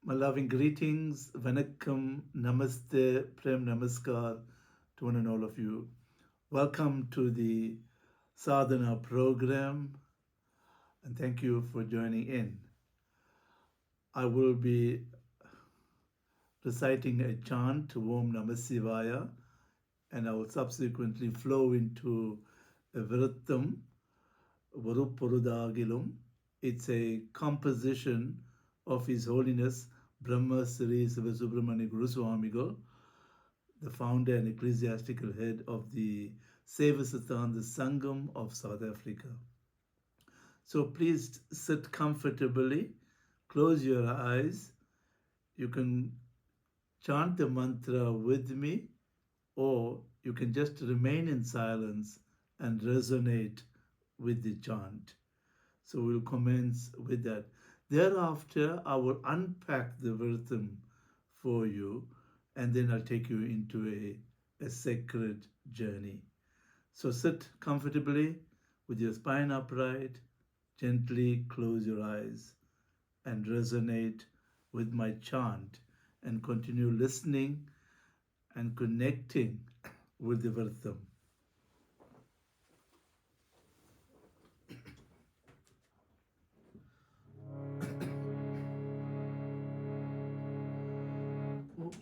My loving greetings, Vanakkam, Namaste, Prem Namaskar to one and all of you. Welcome to the Sadhana program and thank you for joining in. I will be reciting a chant, Om Namah Shivaya, and I will subsequently flow into a Vrittam, Varupurudagilum. It's a composition of His Holiness Brahma Sri Sivasubramani Guru Swamigal, the founder and ecclesiastical head of the Sevasathan, the Sangam of South Africa. So please sit comfortably, close your eyes. You can chant the mantra with me, or you can just remain in silence and resonate with the chant. So we'll commence with that. Thereafter, I will unpack the Virtham for you, and then I'll take you into a sacred journey. So sit comfortably with your spine upright, gently close your eyes, and resonate with my chant, and continue listening and connecting with the Virtham.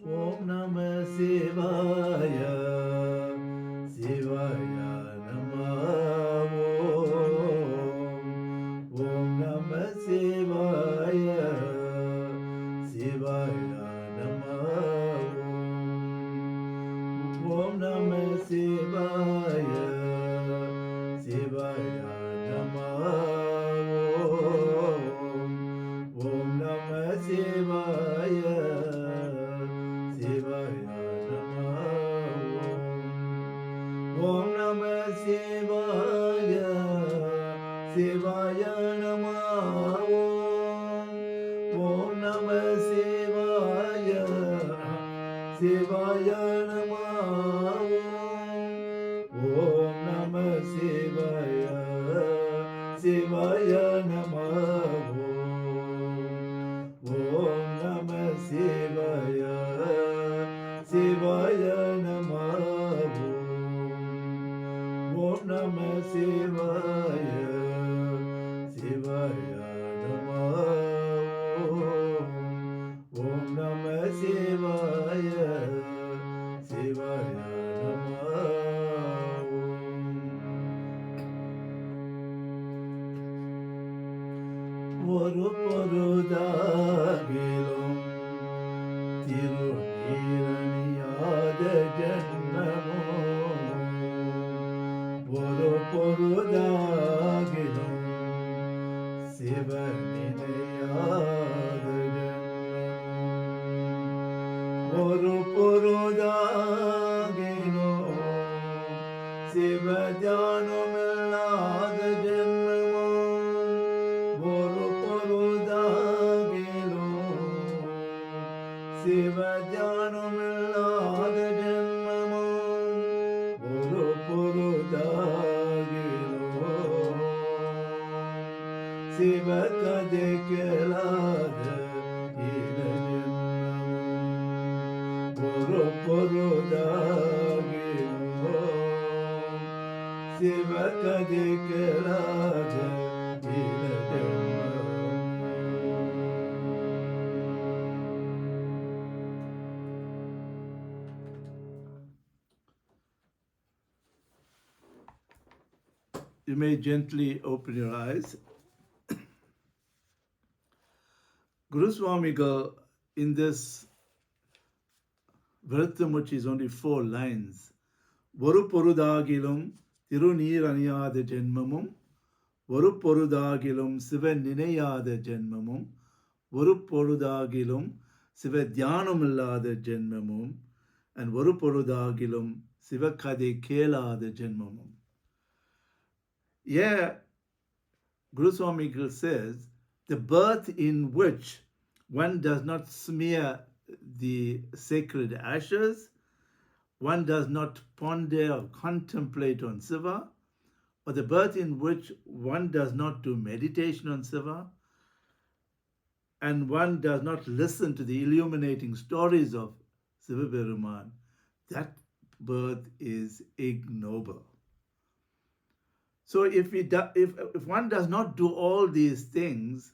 Om Namah Shivaya, Shivaya Namah Om Namah Shivaya, Shivaya Namah Om Namah Shivaya, Shivaya Namah Om Namah Shivaya, Shivaya Namah Om Namah Shivaya, Shivaya Namah Om Namah Shivaya, Shivaya Namah Om Namah Shivaya, Shivaya Namah Om Namah Shivaya, Shivaya Namah Om Namah Shivaya, Shivaya Namah Om Namah Shivaya, Shivaya Namah Varupurudagilum Tiruniraniyaத ஜன்மமும் Varupurudagilum சிவநினையாத ஜன்மமும் Varupurudagilum சிவஞானமில்லாத ஜன்மமும் Varupurudagilum சிவஞானமில்லாத ஜன்மமும் Varupurudagilum சிவகதை கேளாத இன ஜன்மமும் Varupurudagilum சிவகதை கேளாத இன ஜன்மமும். You may gently open your eyes. Guru Swamigal, in this Virtham, which is only 4 lines, Varupurudagilum Tiruniraniyaத ஜென்மமும் Varupurudagilum சிவநினையாத ஜென்மமும் Varupurudagilum சிவத்தியானமில்லாத ஜென்மமும் and Varupurudagilum சிவகதை கேளாத ஜென்மமும். Yeah, Guru Swamigal says, the birth in which one does not smear the sacred ashes, one does not ponder or contemplate on Siva, or the birth in which one does not do meditation on Siva, and one does not listen to the illuminating stories of Sivaperuman, that birth is ignoble. So if one does not do all these things,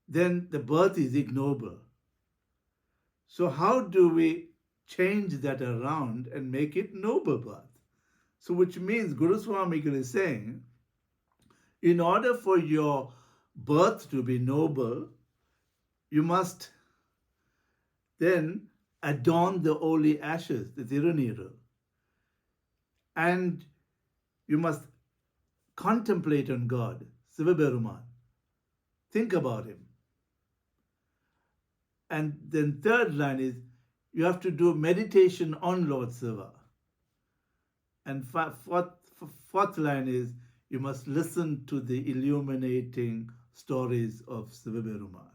then the birth is ignoble. So how do we change that around and make it noble birth? So which means Guru Swamigal is saying, in order for your birth to be noble, you must then adorn the holy ashes, the Tiruniru, and you must contemplate on God, Sivaberuman. Think about him. And then third line is you have to do meditation on Lord Siva. And fourth line is you must listen to the illuminating stories of Sivaberuman.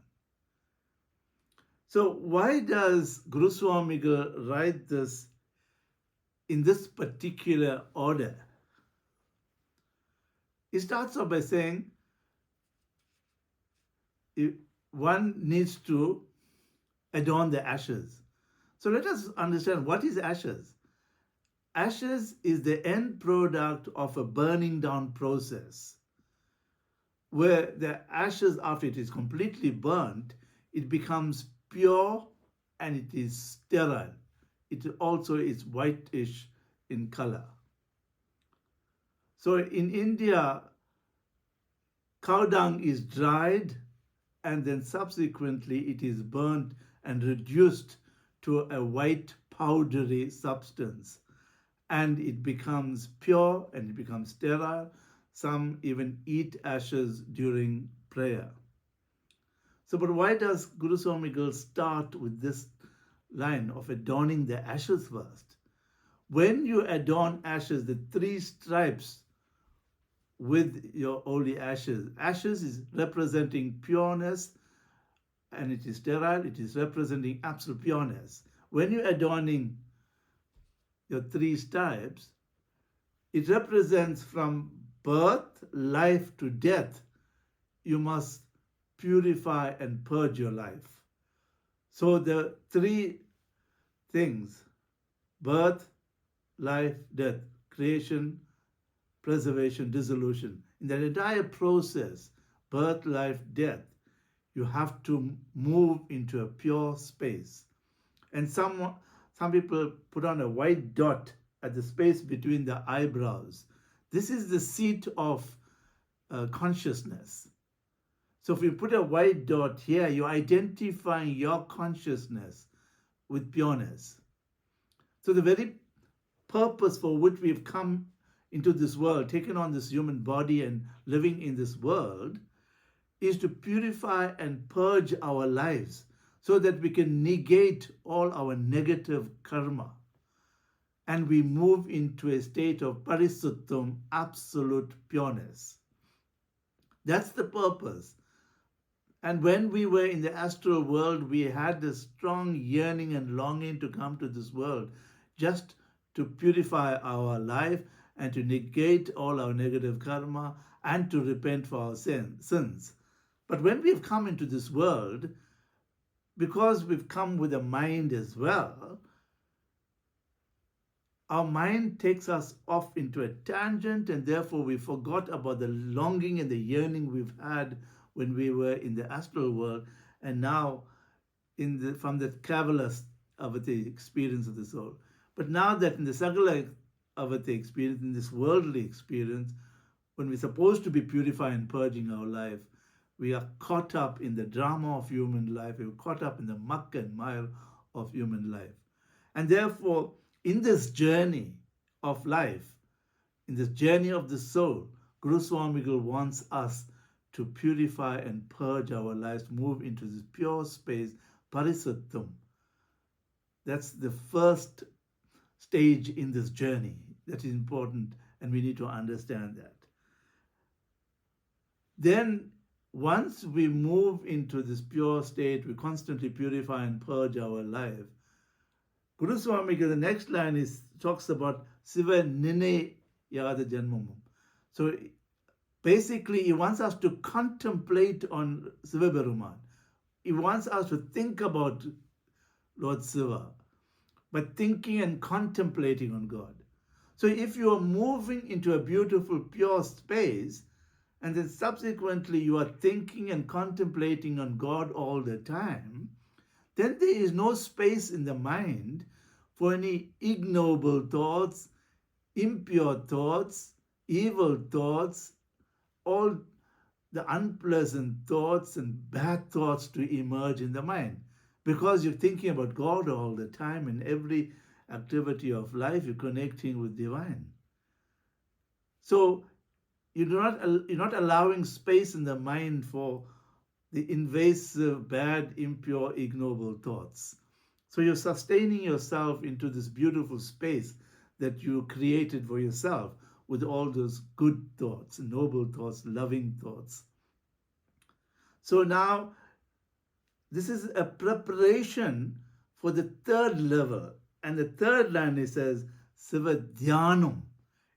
So why does Guru Swamigal write this in this particular order? He starts off by saying one needs to adorn the ashes. So let us understand what is ashes. Ashes is the end product of a burning down process where the ashes, after it is completely burnt, it becomes pure and it is sterile. It also is whitish in color. So in India, cow dung is dried and then subsequently it is burnt and reduced to a white powdery substance, and it becomes pure and it becomes sterile. Some even eat ashes during prayer. So, but why does Guru Swamigal start with this line of adorning the ashes first? When you adorn ashes, the three stripes with your holy ashes. Ashes is representing pureness and it is sterile, it is representing absolute pureness. When you're adorning your three stripes, it represents from birth, life to death. You must purify and purge your life. So the three things, birth, life, death, creation, preservation, dissolution. In that entire process, birth, life, death, you have to move into a pure space. And some people put on a white dot at the space between the eyebrows. This is the seat of consciousness. So if you put a white dot here, you're identifying your consciousness with pureness. So the very purpose for which we've come into this world, taken on this human body and living in this world, is to purify and purge our lives so that we can negate all our negative karma and we move into a state of parisuttam, absolute pureness. That's the purpose. And when we were in the astral world, we had this strong yearning and longing to come to this world just to purify our life and to negate all our negative karma and to repent for our sins. But when we've come into this world, because we've come with a mind as well, our mind takes us off into a tangent, and therefore we forgot about the longing and the yearning we've had when we were in the astral world, and now from the Kavalas Avati experience of the soul. But now that in the Sagala Avati experience, in this worldly experience, when we're supposed to be purifying and purging our life, we are caught up in the drama of human life. We're caught up in the muck and mire of human life. And therefore, in this journey of life, in this journey of the soul, Guru Swamigal wants us to purify and purge our lives, move into this pure space, parisuttam. That's the first stage in this journey. That is important, and we need to understand that. Then, once we move into this pure state, we constantly purify and purge our life. Guru Swamigal, the next line talks about Siva Nine Yada Janmamam. So basically, he wants us to contemplate on Siva Beruman. He wants us to think about Lord Shiva, but thinking and contemplating on God. So if you are moving into a beautiful, pure space, and then subsequently you are thinking and contemplating on God all the time, then there is no space in the mind for any ignoble thoughts, impure thoughts, evil thoughts, all the unpleasant thoughts and bad thoughts to emerge in the mind. Because you're thinking about God all the time in every activity of life, you're connecting with divine. So you're not allowing space in the mind for the invasive, bad, impure, ignoble thoughts. So you're sustaining yourself into this beautiful space that you created for yourself with all those good thoughts, noble thoughts, loving thoughts. So now this is a preparation for the third level. And the third line it says, Siva Dhyanam.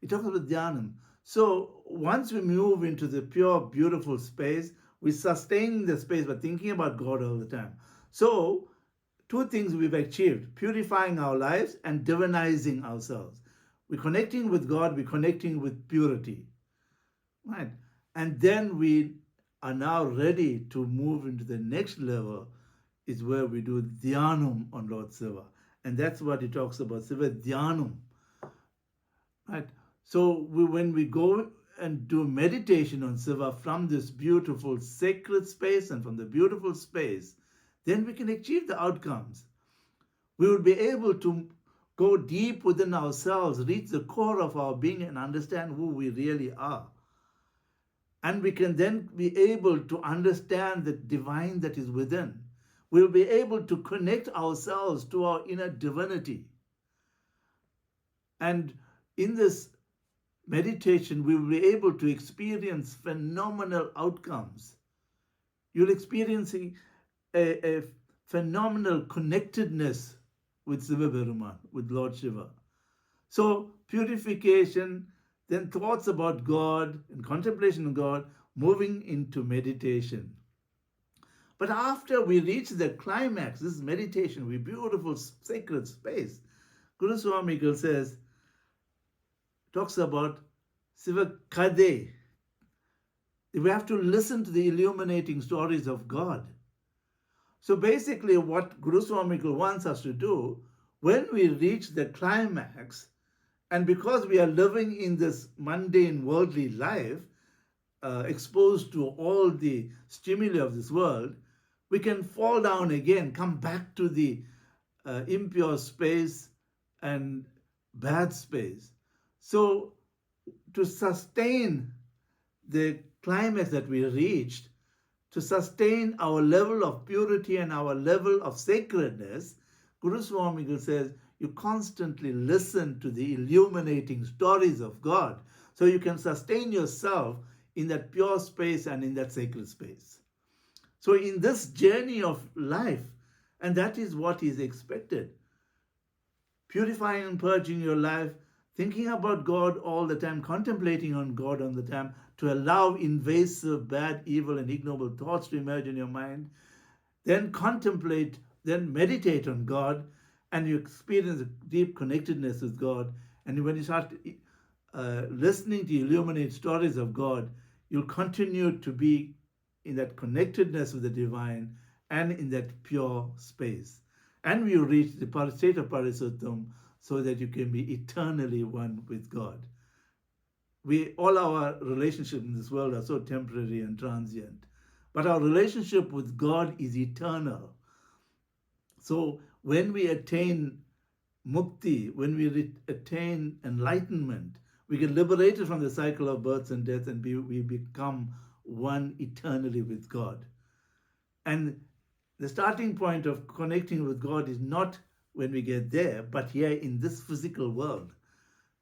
It talks about Dhyanam. So once we move into the pure, beautiful space, we sustain the space by thinking about God all the time. So two things we've achieved: purifying our lives and divinizing ourselves. We're connecting with God, we're connecting with purity. Right? And then we are now ready to move into the next level, is where we do Dhyanam on Lord Shiva. And that's what he talks about, Shiva Dhyanam. Right? So when we go and do meditation on Shiva from this beautiful sacred space and from the beautiful space, then we can achieve the outcomes. We will be able to go deep within ourselves, reach the core of our being and understand who we really are. And we can then be able to understand the divine that is within. We'll be able to connect ourselves to our inner divinity. And in this meditation, we will be able to experience phenomenal outcomes. You'll experience a phenomenal connectedness with Shiva Peruman, with Lord Shiva. So purification, then thoughts about God and contemplation of God, moving into meditation. But after we reach the climax, this is meditation, we beautiful sacred space, Guru Swamigal says, talks about Shiva Kade. We have to listen to the illuminating stories of God. So basically what Guru Swamigal wants us to do, when we reach the climax, and because we are living in this mundane worldly life, exposed to all the stimuli of this world, we can fall down again, come back to the impure space and bad space. So to sustain the climax that we reached, to sustain our level of purity and our level of sacredness, Guru Swamigal says, you constantly listen to the illuminating stories of God so you can sustain yourself in that pure space and in that sacred space. So in this journey of life, and that is what is expected, purifying and purging your life, thinking about God all the time, contemplating on God all the time, to allow invasive, bad, evil, and ignoble thoughts to emerge in your mind, then contemplate, then meditate on God, and you experience a deep connectedness with God. And when you start listening to illuminate stories of God, you'll continue to be in that connectedness with the divine and in that pure space. And you reach the state of Parisuttam so that you can be eternally one with God. All our relationships in this world are so temporary and transient, but our relationship with God is eternal. So when we attain mukti, when we attain enlightenment, we get liberated from the cycle of births and deaths, and we become one eternally with God. And the starting point of connecting with God is not when we get there, but here in this physical world,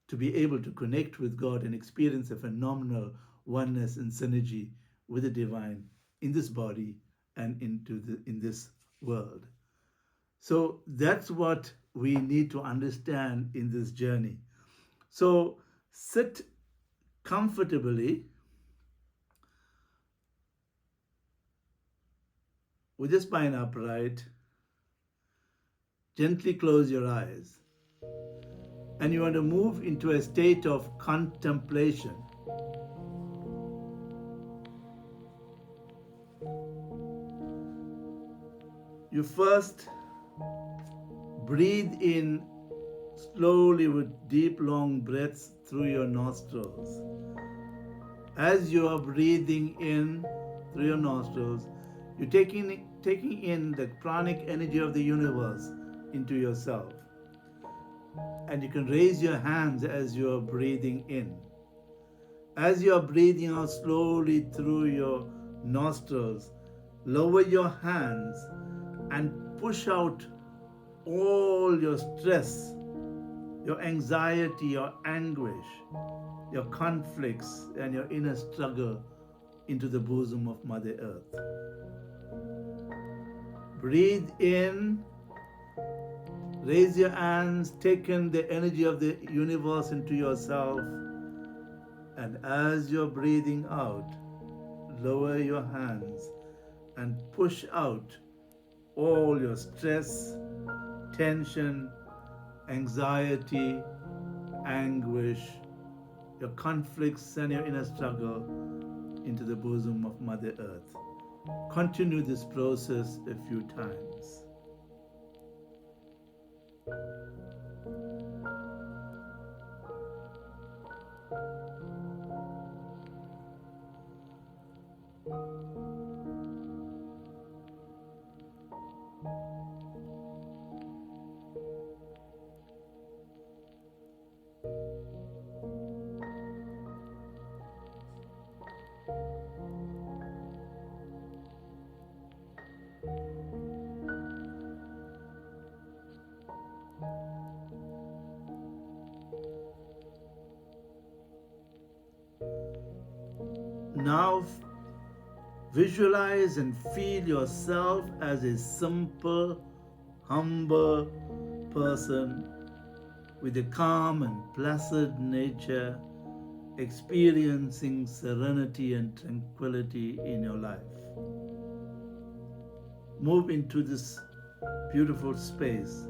to be able to connect with God and experience a phenomenal oneness and synergy with the divine in this body and in this world. So that's what we need to understand in this journey. So sit comfortably With your spine upright, gently close your eyes. And you want to move into a state of contemplation. You first breathe in slowly with deep, long breaths through your nostrils. As you are breathing in through your nostrils, you're taking in the pranic energy of the universe into yourself. And you can raise your hands as you are breathing in. As you are breathing out slowly through your nostrils, lower your hands and push out all your stress, your anxiety, your anguish, your conflicts, and your inner struggle into the bosom of Mother Earth. Breathe in, raise your hands, take in the energy of the universe into yourself, and as you're breathing out, lower your hands and push out all your stress, tension, anxiety, anguish, your conflicts and your inner struggle into the bosom of Mother Earth. Continue this process a few times. Now visualize and feel yourself as a simple, humble person with a calm and placid nature, experiencing serenity and tranquility in your life. Move into this beautiful space,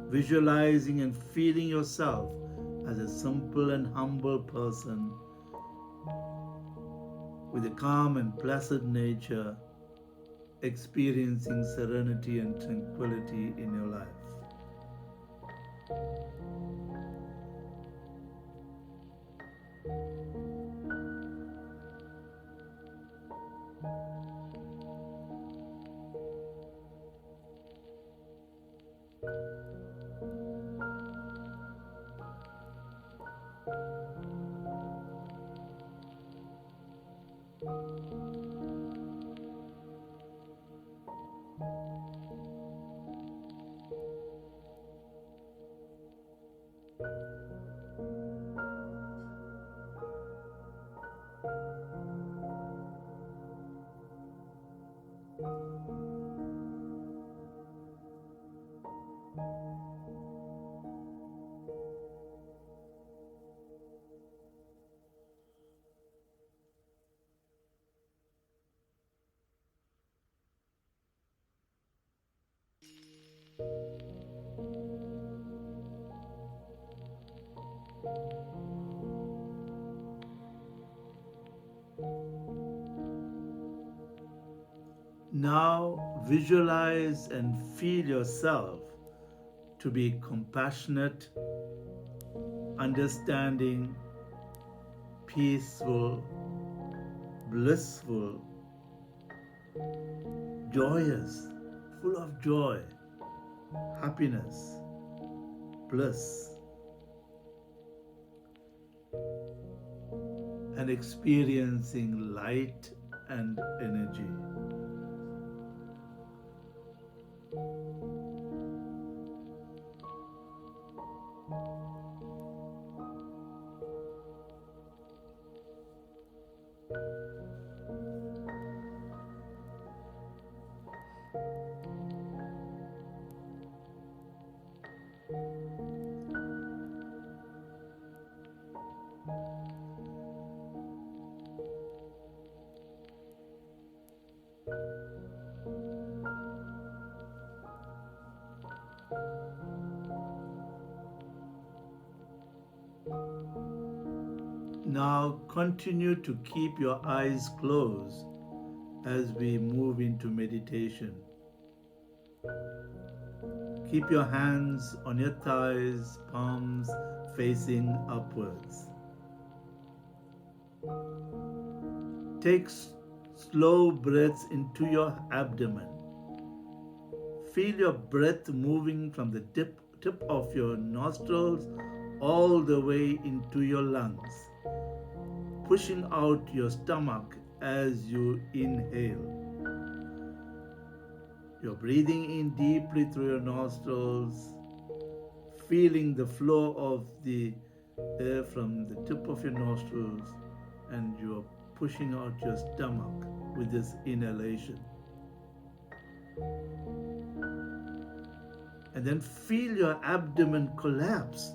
visualizing and feeling yourself as a simple and humble person with a calm and placid nature, experiencing serenity and tranquility in your life. Now visualize and feel yourself to be compassionate, understanding, peaceful, blissful, joyous, full of joy, happiness, bliss, and experiencing light and energy. Now continue to keep your eyes closed as we move into meditation. Keep your hands on your thighs, palms facing upwards. Take slow breaths into your abdomen. Feel your breath moving from the tip of your nostrils all the way into your lungs, pushing out your stomach as you inhale. You're breathing in deeply through your nostrils, feeling the flow of the air from the tip of your nostrils, and you're pushing out your stomach with this inhalation. And then feel your abdomen collapse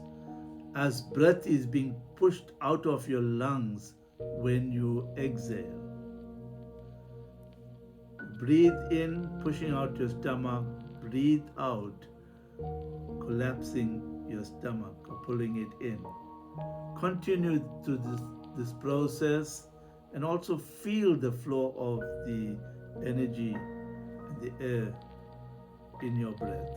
as breath is being pushed out of your lungs when you exhale. Breathe in, pushing out your stomach. Breathe out, collapsing your stomach or pulling it in. Continue to this process and also feel the flow of the energy and the air in your breath.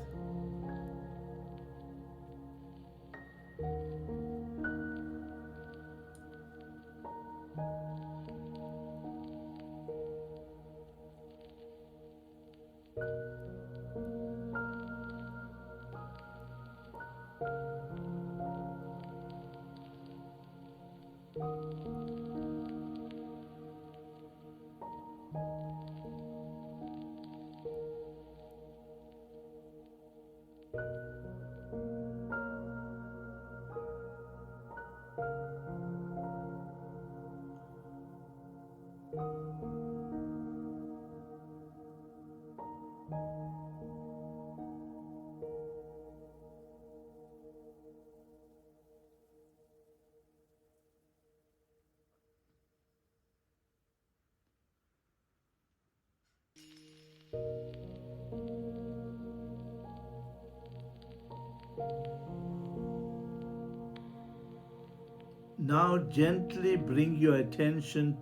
Now gently bring your attention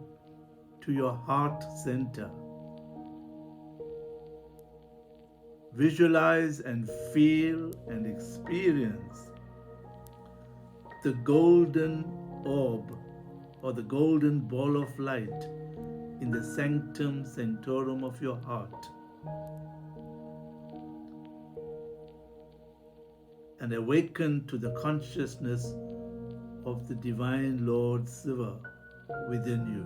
to your heart center. Visualize and feel and experience the golden orb or the golden ball of light in the sanctum sanctorum of your heart. And awaken to the consciousness of the Divine Lord Shiva within you.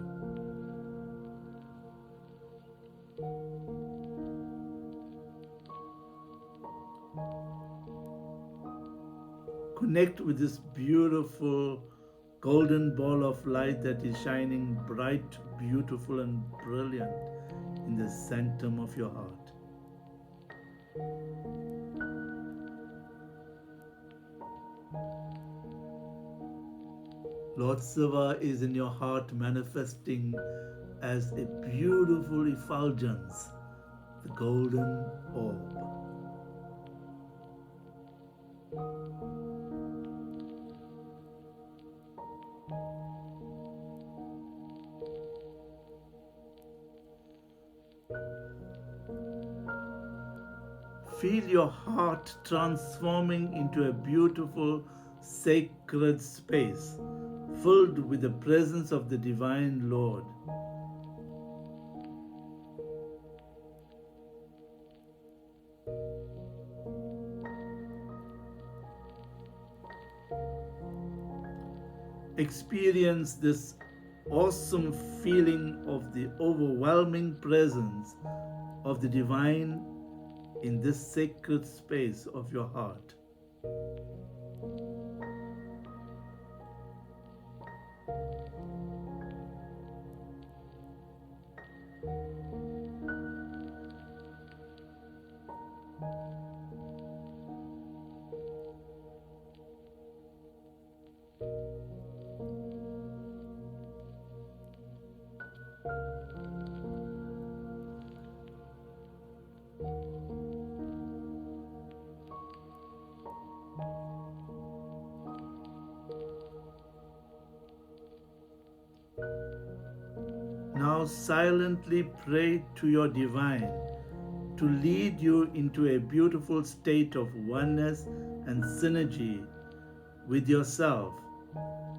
Connect with this beautiful golden ball of light that is shining bright, beautiful, and brilliant in the sanctum of your heart. Lord Shiva is in your heart, manifesting as a beautiful effulgence, the golden orb. Feel your heart transforming into a beautiful sacred space filled with the presence of the Divine Lord. Experience this awesome feeling of the overwhelming presence of the Divine in this sacred space of your heart. Now silently pray to your divine to lead you into a beautiful state of oneness and synergy with yourself,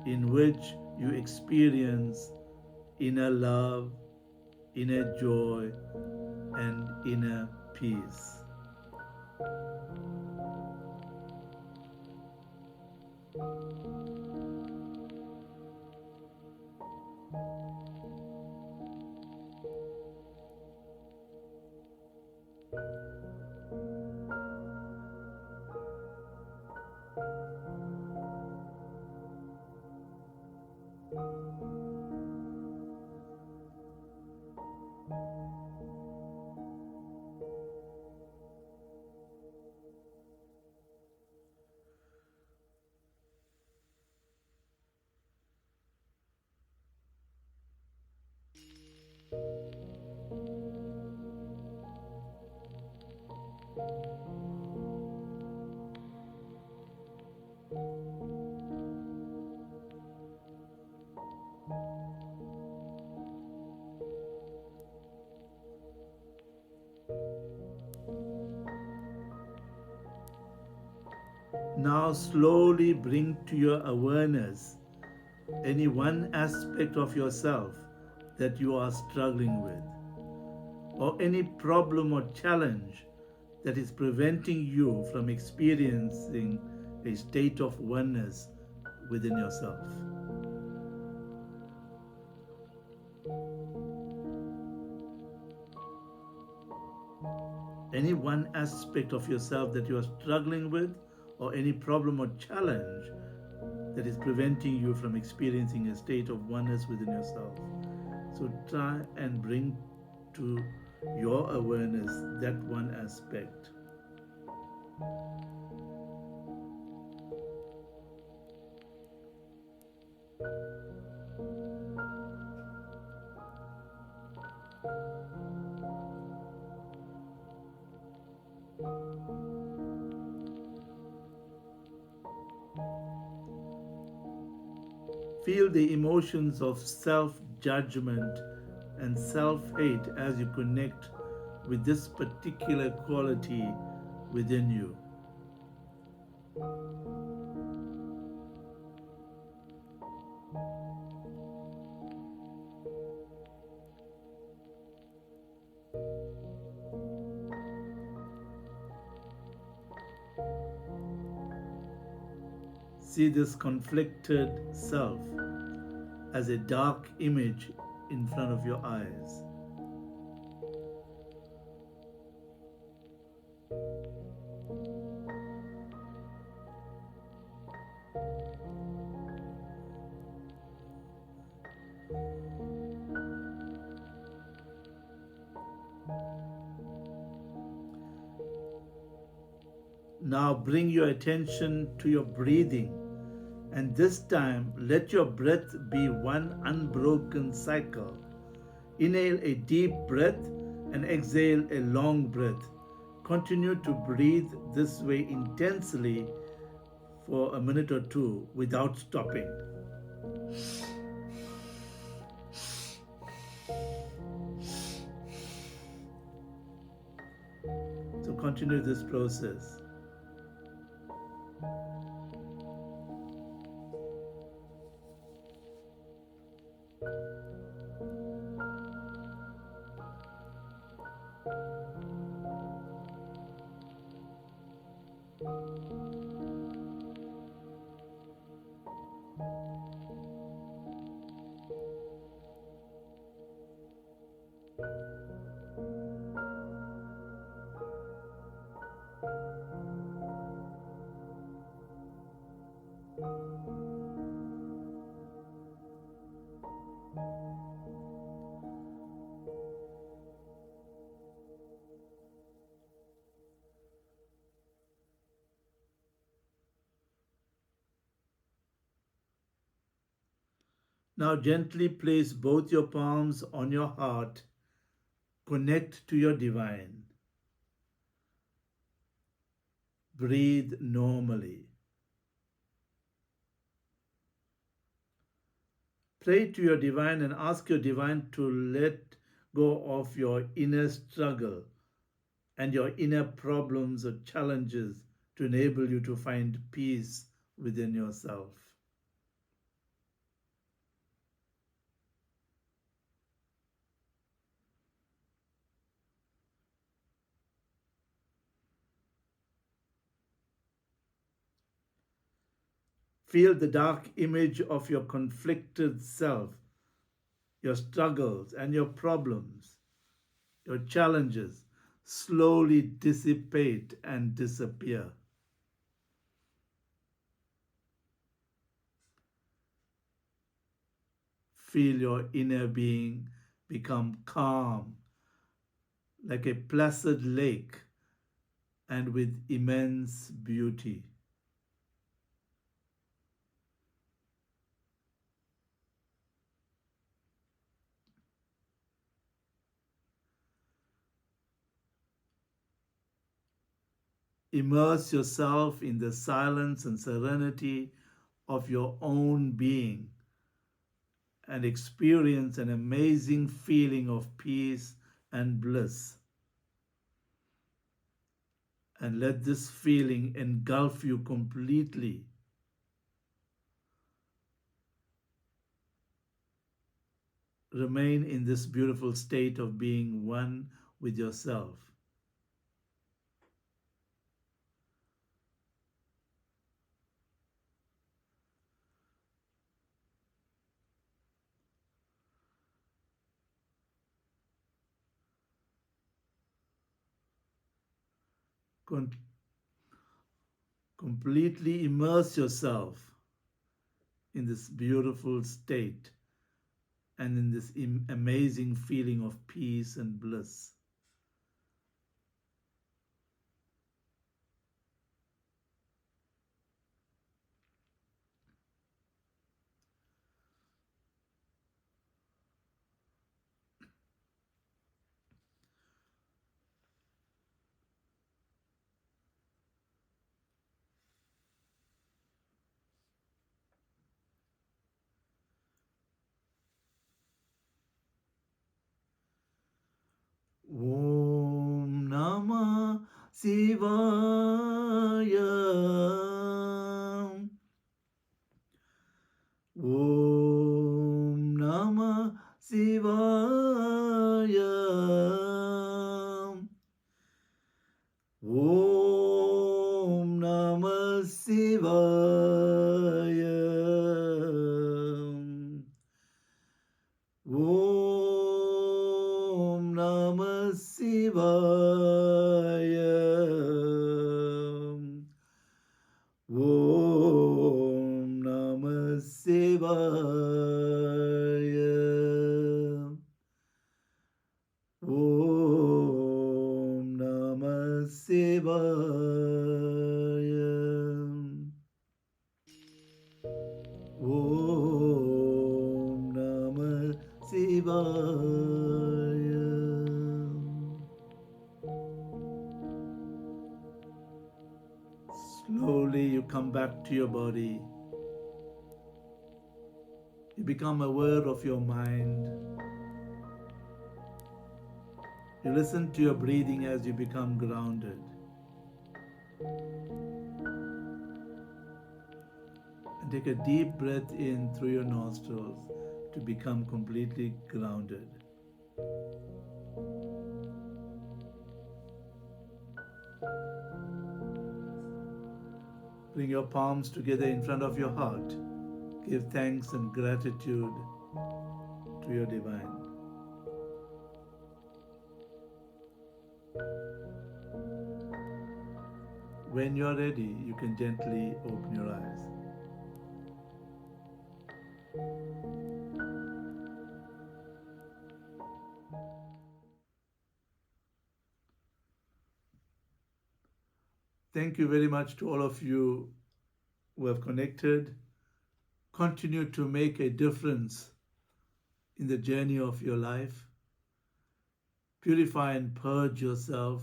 in which you experience inner love, inner joy, and inner peace. Now slowly bring to your awareness any one aspect of yourself that you are struggling with, or any problem or challenge that is preventing you from experiencing a state of oneness within yourself. Any one aspect of yourself that you are struggling with, or any problem or challenge that is preventing you from experiencing a state of oneness within yourself. So try and bring to your awareness that one aspect. Feel the emotions of self-judgment and self-hate as you connect with this particular quality within you. See this conflicted self as a dark image in front of your eyes. Now bring your attention to your breathing, and this time let your breath be one unbroken cycle. Inhale a deep breath and exhale a long breath. Continue to breathe this way intensely for a minute or two without stopping. So continue this process. Now gently place both your palms on your heart. Connect to your divine. Breathe normally. Pray to your divine and ask your divine to let go of your inner struggle and your inner problems or challenges to enable you to find peace within yourself. Feel the dark image of your conflicted self, your struggles and your problems, your challenges slowly dissipate and disappear. Feel your inner being become calm, like a placid lake, and with immense beauty. Immerse yourself in the silence and serenity of your own being and experience an amazing feeling of peace and bliss. And let this feeling engulf you completely. Remain in this beautiful state of being one with yourself. Con- Completely immerse yourself in this beautiful state and in this amazing feeling of peace and bliss. Om Namah Shivaya. Om Namah Shivaya. Om Namah Shivaya. Om Namah Shivaya. Om Namah Shivaya. Om Namah Shivaya. Om Namah Shivaya. Slowly you come back to your body. You become aware of your mind. You listen to your breathing as you become grounded. And take a deep breath in through your nostrils to become completely grounded. Bring your palms together in front of your heart. Give thanks and gratitude to your divine. When you're ready, you can gently open your eyes. Thank you very much to all of you who have connected. Continue to make a difference in the journey of your life. Purify and purge yourself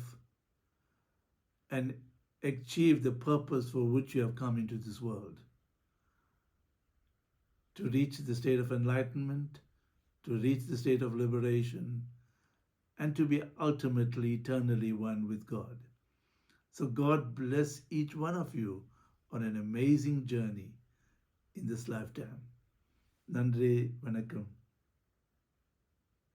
and achieve the purpose for which you have come into this world. to reach the state of enlightenment, to reach the state of liberation, and to be ultimately eternally one with God. So God bless each one of you on an amazing journey in this lifetime. Nandri Vanakkam.